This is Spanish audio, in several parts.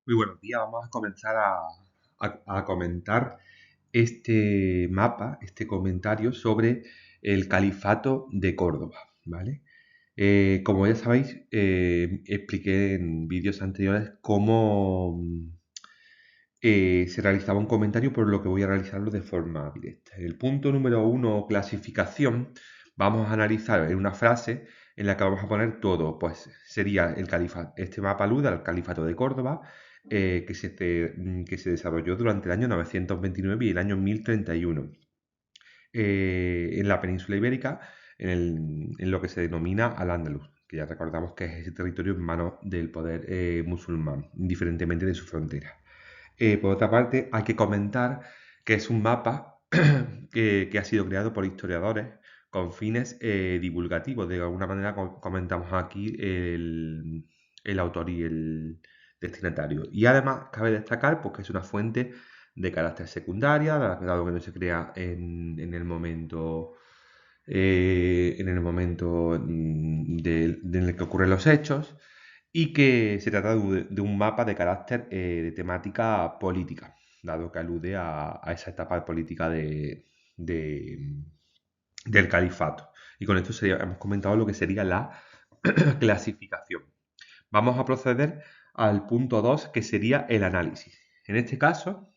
Muy buenos días, vamos a comenzar a comentar este mapa, este comentario sobre el califato de Córdoba, ¿vale? Como ya sabéis, expliqué en vídeos anteriores cómo se realizaba un comentario, por lo que voy a realizarlo de forma directa. En el punto número uno, clasificación, vamos a analizar en una frase en la que vamos a poner todo, pues sería el califato, este mapa alude al califato de Córdoba, que se desarrolló durante el año 929 y el año 1031 en la península ibérica, en lo que se denomina Al-Ándalus, que ya recordamos que es ese territorio en manos del poder musulmán, indiferentemente de su frontera. Por otra parte, hay que comentar que es un mapa que ha sido creado por historiadores con fines divulgativos. De alguna manera comentamos aquí el autor y el destinatario. Y además cabe destacar pues, que es una fuente de carácter secundaria, dado que no se crea en el momento en el que ocurren los hechos y que se trata de un mapa de carácter de temática política, dado que alude a esa etapa política de- del califato. Y con esto hemos comentado lo que sería la clasificación. Vamos a proceder al punto 2, que sería el análisis. En este caso,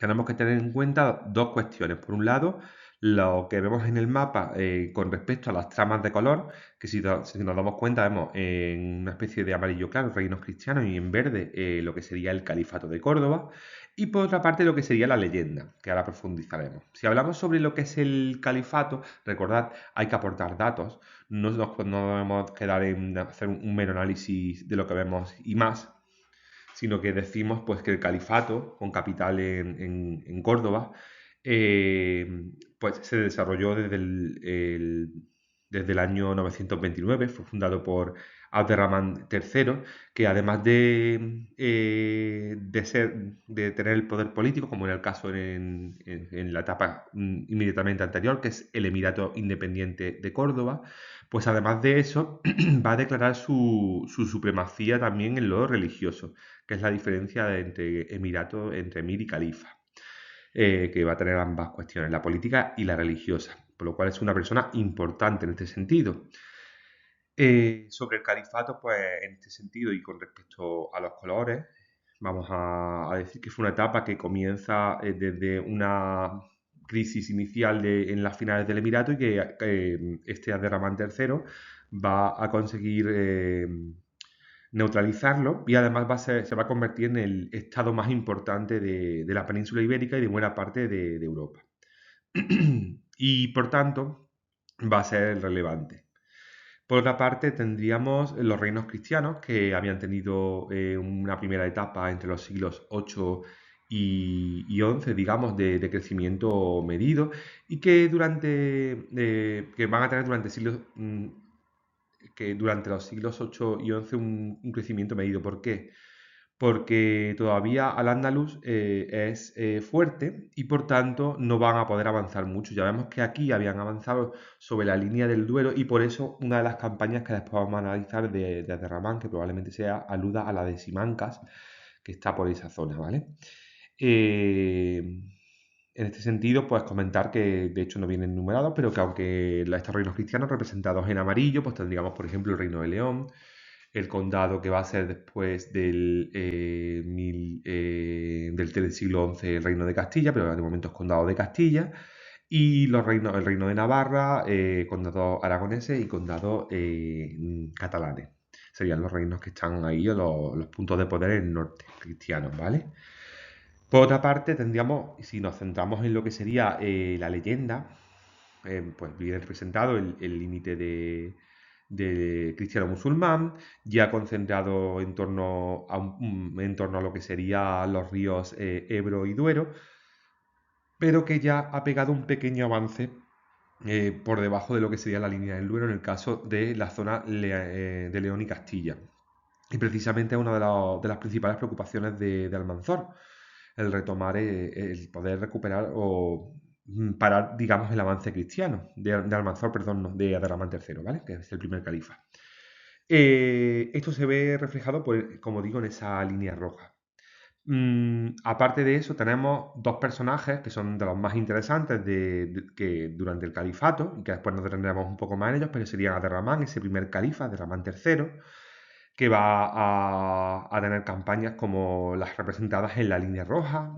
tenemos que tener en cuenta dos cuestiones. Por un lado, lo que vemos en el mapa con respecto a las tramas de color, que si nos damos cuenta vemos en una especie de amarillo claro reinos cristianos y en verde lo que sería el califato de Córdoba. Y por otra parte lo que sería la leyenda, que ahora profundizaremos. Si hablamos sobre lo que es el califato, recordad, hay que aportar datos. No debemos quedar en hacer un mero análisis de lo que vemos y más, sino que decimos pues, que el califato, con capital en Córdoba, pues se desarrolló desde el año 929, fue fundado por Abderramán III, que además de tener el poder político, como era el caso en la etapa inmediatamente anterior, que es el Emirato Independiente de Córdoba, pues además de eso va a declarar su supremacía también en lo religioso, que es la diferencia entre emirato, entre emir y califa, que va a tener ambas cuestiones, la política y la religiosa, por lo cual es una persona importante en este sentido. Sobre el califato, pues en este sentido y con respecto a los colores, vamos a decir que fue una etapa que comienza desde una crisis inicial en las finales del Emirato y que este Abderramán III va a conseguir neutralizarlo y además se va a convertir en el estado más importante de la península ibérica y de buena parte de Europa. Y por tanto va a ser relevante. Por otra parte, tendríamos los reinos cristianos que habían tenido una primera etapa entre los siglos 8 y 11, digamos, de crecimiento medido y que van a tener durante los siglos 8 y 11 un crecimiento medido. ¿Por qué? Porque todavía Al-Ándalus es fuerte y por tanto no van a poder avanzar mucho. Ya vemos que aquí habían avanzado sobre la línea del Duero y por eso una de las campañas que después vamos a analizar de Aterramán, que probablemente sea aluda a la de Simancas, que está por esa zona, ¿vale? Eh, en este sentido, pues comentar que de hecho no vienen numerados, pero que aunque estos reinos cristianos representados en amarillo, pues tendríamos, por ejemplo, el reino de León, el condado que va a ser después del siglo XI el reino de Castilla, pero de momento es condado de Castilla, y el reino de Navarra, condados aragoneses y condados catalanes. Serían los reinos que están ahí, o los puntos de poder en el norte, cristianos, ¿vale? Por otra parte, tendríamos, si nos centramos en lo que sería la leyenda, pues viene representado el límite de cristiano-musulmán, ya concentrado en torno a lo que serían los ríos Ebro y Duero, pero que ya ha pegado un pequeño avance por debajo de lo que sería la línea del Duero en el caso de la zona de León y Castilla. Y precisamente es una de las principales preocupaciones de Almanzor, el retomar, el poder recuperar o parar, digamos, el avance cristiano de Almanzor, perdón, no, de Abderramán III, ¿vale? Que es el primer califa. Esto se ve reflejado, como digo, en esa línea roja. Aparte de eso, tenemos dos personajes que son de los más interesantes que durante el califato, y que después nos detendremos un poco más en ellos, pero serían Abderramán, ese primer califa, Abderramán III, que va a tener campañas como las representadas en la línea roja,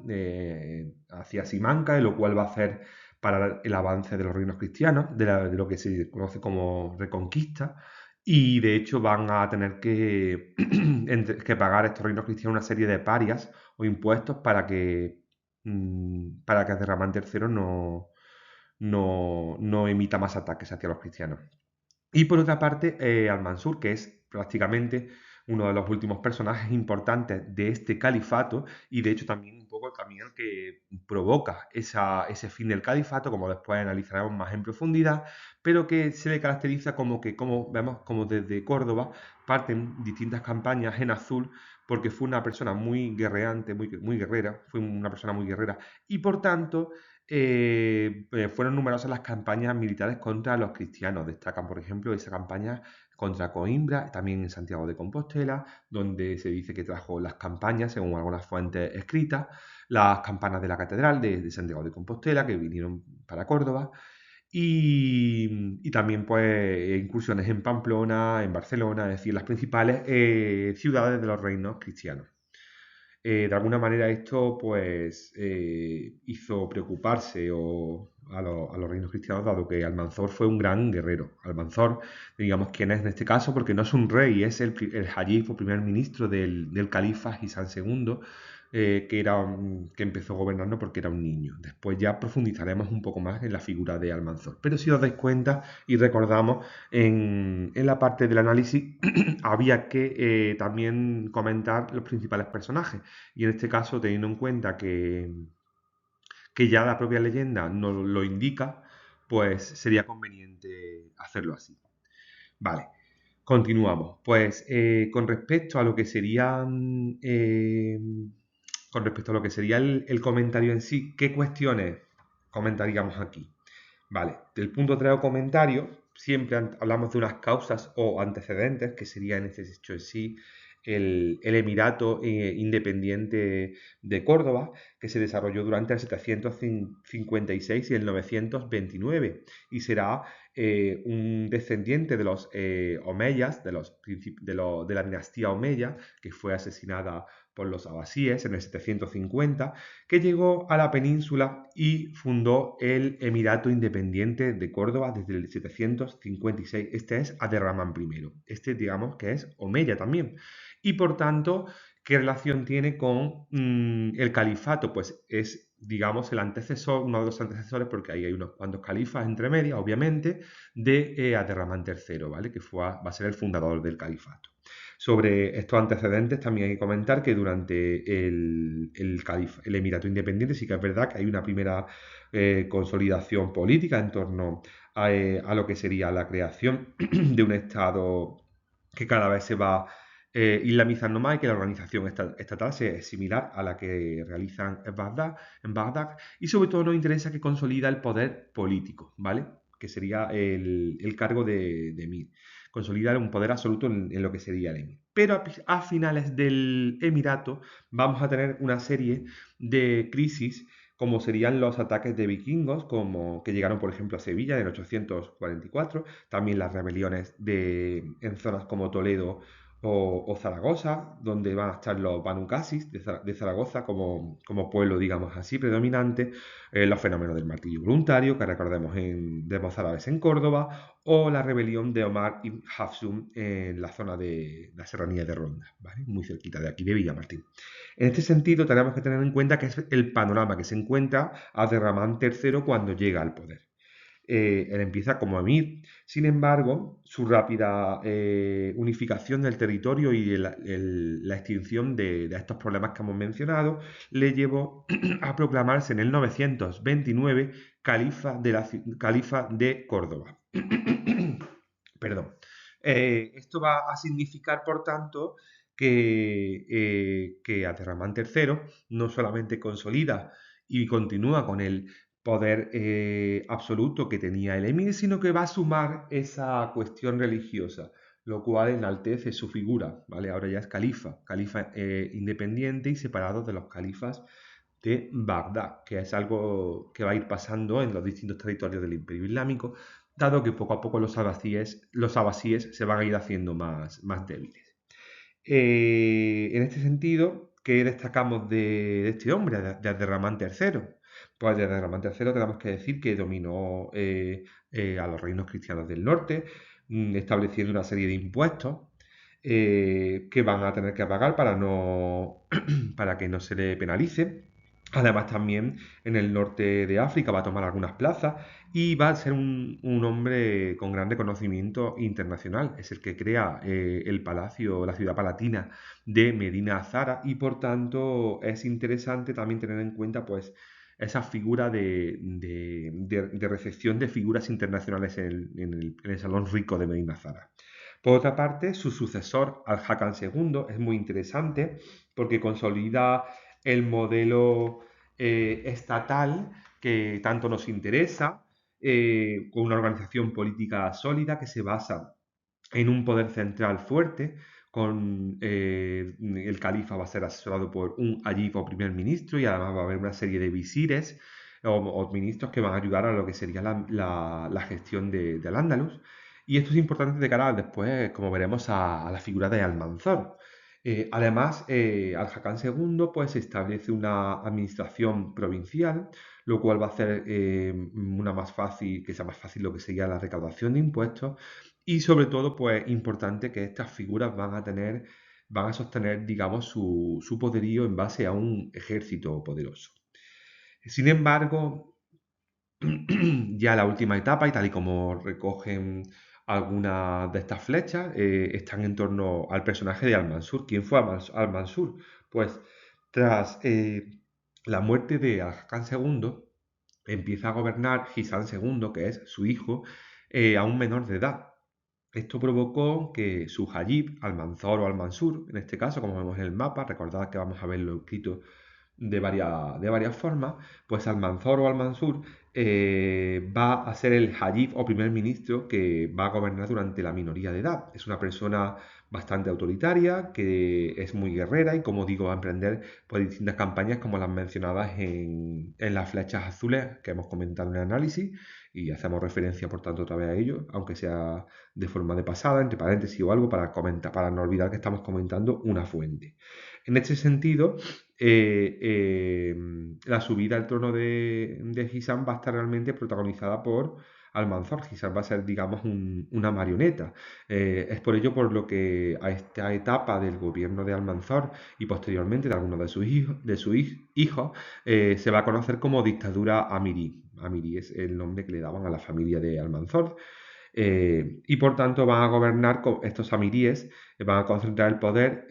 hacia Simancas, lo cual va a hacer para el avance de los reinos cristianos, de lo que se conoce como reconquista, y de hecho van a tener que pagar estos reinos cristianos una serie de parias o impuestos para que Abderramán III no emita más ataques hacia los cristianos. Y por otra parte, Al-Mansur, que es prácticamente uno de los últimos personajes importantes de este califato y de hecho también un poco también el que provoca ese fin del califato, como después analizaremos más en profundidad, pero que se le caracteriza como que, como vemos, como desde Córdoba parten distintas campañas en azul, porque fue una persona muy guerreante, muy guerrera, fue una persona muy guerrera, y por tanto fueron numerosas las campañas militares contra los cristianos. Destacan, por ejemplo, esa campaña contra Coimbra, también en Santiago de Compostela, donde se dice que trajo las campañas, según algunas fuentes escritas, las campanas de la Catedral de Santiago de Compostela, que vinieron para Córdoba, y también pues incursiones en Pamplona, en Barcelona, es decir, las principales ciudades de los reinos cristianos. De alguna manera esto pues hizo preocuparse a los reinos cristianos, dado que Almanzor fue un gran guerrero. Almanzor, digamos quién es en este caso, porque no es un rey, es el jalif o primer ministro del califa Hisán II, que empezó gobernando porque era un niño. Después ya profundizaremos un poco más en la figura de Almanzor. Pero si os dais cuenta y recordamos, en la parte del análisis había que también comentar los principales personajes. Y en este caso, teniendo en cuenta que ya la propia leyenda nos lo indica, pues sería conveniente hacerlo así. Vale, continuamos. Pues con respecto a lo que serían, con respecto a lo que sería el comentario en sí, ¿qué cuestiones comentaríamos aquí? Vale, del punto 3 o comentario, siempre hablamos de unas causas o antecedentes, que sería en este hecho en sí el Emirato Independiente de Córdoba, que se desarrolló durante el 756 y el 929, y será un descendiente de los Omeyas, de la dinastía Omeya, que fue asesinada por los abasíes en el 750, que llegó a la península y fundó el Emirato Independiente de Córdoba desde el 756. Este es Abderramán I. Este, digamos, que es Omeya también. Y por tanto, ¿qué relación tiene con el califato? Pues es, digamos, el antecesor, uno de los antecesores, porque ahí hay unos cuantos califas entre medias, obviamente, de Abderramán III, ¿vale? Que va a ser el fundador del califato. Sobre estos antecedentes también hay que comentar que durante el Emirato Independiente sí que es verdad que hay una primera consolidación política en torno a lo que sería la creación de un Estado que cada vez se va islamizando más y que la organización estatal es similar a la que realizan en Bagdad, y sobre todo nos interesa que consolida el poder político, ¿vale? Que sería el cargo de emir, consolidar un poder absoluto en lo que sería el emir. Pero a finales del emirato vamos a tener una serie de crisis, como serían los ataques de vikingos, como que llegaron, por ejemplo, a Sevilla en el 844, también las rebeliones en zonas como Toledo o Zaragoza, donde van a estar los Banu Qasis de Zaragoza como pueblo, digamos así, predominante, los fenómenos del martillo voluntario, que recordemos de mozárabes en Córdoba, o la rebelión de Omar ibn Hafsum en la zona de la serranía de Ronda, ¿vale? Muy cerquita de aquí, de Villamartín. En este sentido, tenemos que tener en cuenta que es el panorama que se encuentra Abderramán III cuando llega al poder. Él empieza como emir. Sin embargo, su rápida unificación del territorio y la extinción de estos problemas que hemos mencionado le llevó a proclamarse en el 929 califa de Córdoba. Perdón. Esto va a significar, por tanto, que Abderramán III no solamente consolida y continúa con el poder absoluto que tenía el emir, sino que va a sumar esa cuestión religiosa. lo cual enaltece su figura, ¿vale? Ahora ya es califa independiente y separado de los califas de Bagdad, que es algo que va a ir pasando en los distintos territorios del Imperio Islámico, dado que poco a poco los abasíes se van a ir haciendo más débiles. En este sentido, ¿qué destacamos de este hombre, de Abderramán III? Pues de Abderramán III tenemos que decir que dominó a los reinos cristianos del norte, estableciendo una serie de impuestos que van a tener que pagar para que no se le penalice. Además, también en el norte de África va a tomar algunas plazas y va a ser un hombre con gran reconocimiento internacional. Es el que crea el palacio, la ciudad palatina de Medina Azara, y por tanto es interesante también tener en cuenta pues esa figura de recepción de figuras internacionales en el Salón Rico de Medina Azara. Por otra parte, su sucesor, Al-Hakam II, es muy interesante porque consolida el modelo estatal que tanto nos interesa, con una organización política sólida que se basa en un poder central fuerte. El califa va a ser asesorado por un ayib o primer ministro, y además va a haber una serie de visires o ministros que van a ayudar a lo que sería la gestión del Andalus. Y esto es importante de cara después, como veremos, a la figura de Almanzor. Además, Al-Hakam II pues, establece una administración provincial, lo cual va a hacer que sea más fácil lo que sería la recaudación de impuestos, y sobre todo, pues, importante que estas figuras van a sostener, digamos, su poderío en base a un ejército poderoso. Sin embargo, ya la última etapa, y tal y como recogen algunas de estas flechas, están en torno al personaje de Al-Mansur. ¿Quién fue Al-Mansur? Pues tras la muerte de Al-Hakam II, empieza a gobernar Hisán II, que es su hijo, aún menor de edad. Esto provocó que su Hajib, Almanzor o Almansur, en este caso, como vemos en el mapa, recordad que vamos a verlo escrito de varias formas, pues Almanzor o Almansur va a ser el Hajib o primer ministro que va a gobernar durante la minoría de edad. Es una persona bastante autoritaria, que es muy guerrera y, como digo, va a emprender pues, distintas campañas como las mencionadas en las flechas azules que hemos comentado en el análisis, y hacemos referencia, por tanto, otra vez a ello, aunque sea de forma de pasada, entre paréntesis o algo, para no olvidar que estamos comentando una fuente. En este sentido, la subida al trono de Hisam va a estar realmente protagonizada por Almanzor. Hisam va a ser, digamos, una marioneta. Es por ello por lo que a esta etapa del gobierno de Almanzor y posteriormente de algunos de sus hijos, se va a conocer como dictadura amirí. Amirí es el nombre que le daban a la familia de Almanzor. Y por tanto van a gobernar con estos amiríes, van a concentrar el poder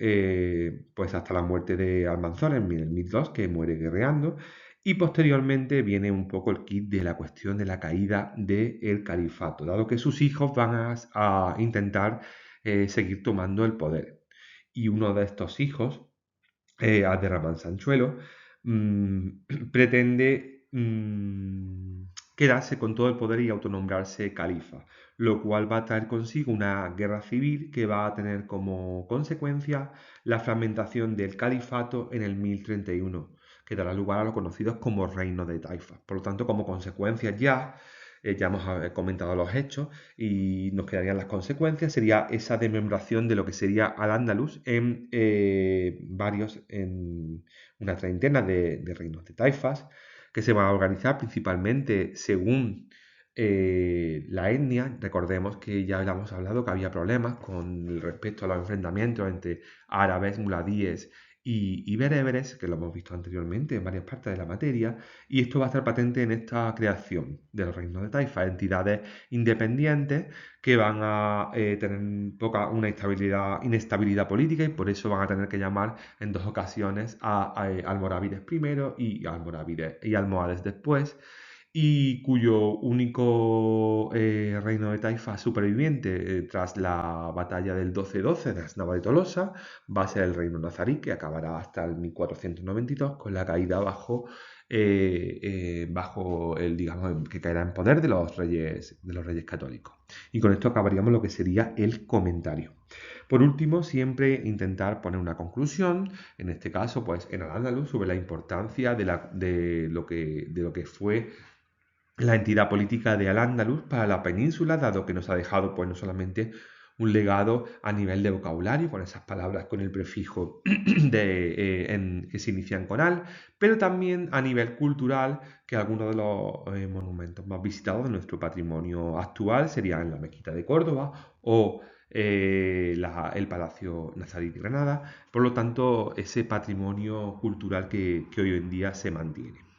pues hasta la muerte de Almanzor en el 1002, que muere guerreando, y posteriormente viene un poco el kit de la cuestión de la caída del califato, dado que sus hijos van a intentar seguir tomando el poder. Y uno de estos hijos, Abderramán Sanchuelo, mm, pretende quedarse con todo el poder y autonombrarse califa, lo cual va a traer consigo una guerra civil que va a tener como consecuencia la fragmentación del califato en el 1031, que dará lugar a lo conocidos como Reino de Taifas. Por lo tanto, como consecuencia ya hemos comentado los hechos y nos quedarían las consecuencias, sería esa desmembración de lo que sería Al-Ándalus en una treintena de reinos de taifas, que se van a organizar principalmente según la etnia. Recordemos que ya hemos hablado que había problemas con respecto a los enfrentamientos entre árabes, muladíes y bereberes, que lo hemos visto anteriormente en varias partes de la materia, y esto va a estar patente en esta creación del reino de Taifa, entidades independientes que van a tener una inestabilidad política, y por eso van a tener que llamar en dos ocasiones a almorávides primero y almohades después, y cuyo único reino de taifa superviviente tras la batalla del 12-12 de Asnaba de Tolosa va a ser el reino nazarí, que acabará hasta el 1492 con la caída bajo bajo digamos, que caerá en poder de los reyes católicos. Y con esto acabaríamos lo que sería el comentario. Por último, siempre intentar poner una conclusión, en este caso, pues en Al-Ándalus, sobre la importancia de lo que fue la entidad política de Al-Ándalus para la península, dado que nos ha dejado pues no solamente un legado a nivel de vocabulario, con esas palabras con el prefijo que se inician con al, pero también a nivel cultural, que algunos de los monumentos más visitados de nuestro patrimonio actual serían la Mezquita de Córdoba o el Palacio Nazarí de Granada. Por lo tanto, ese patrimonio cultural que hoy en día se mantiene.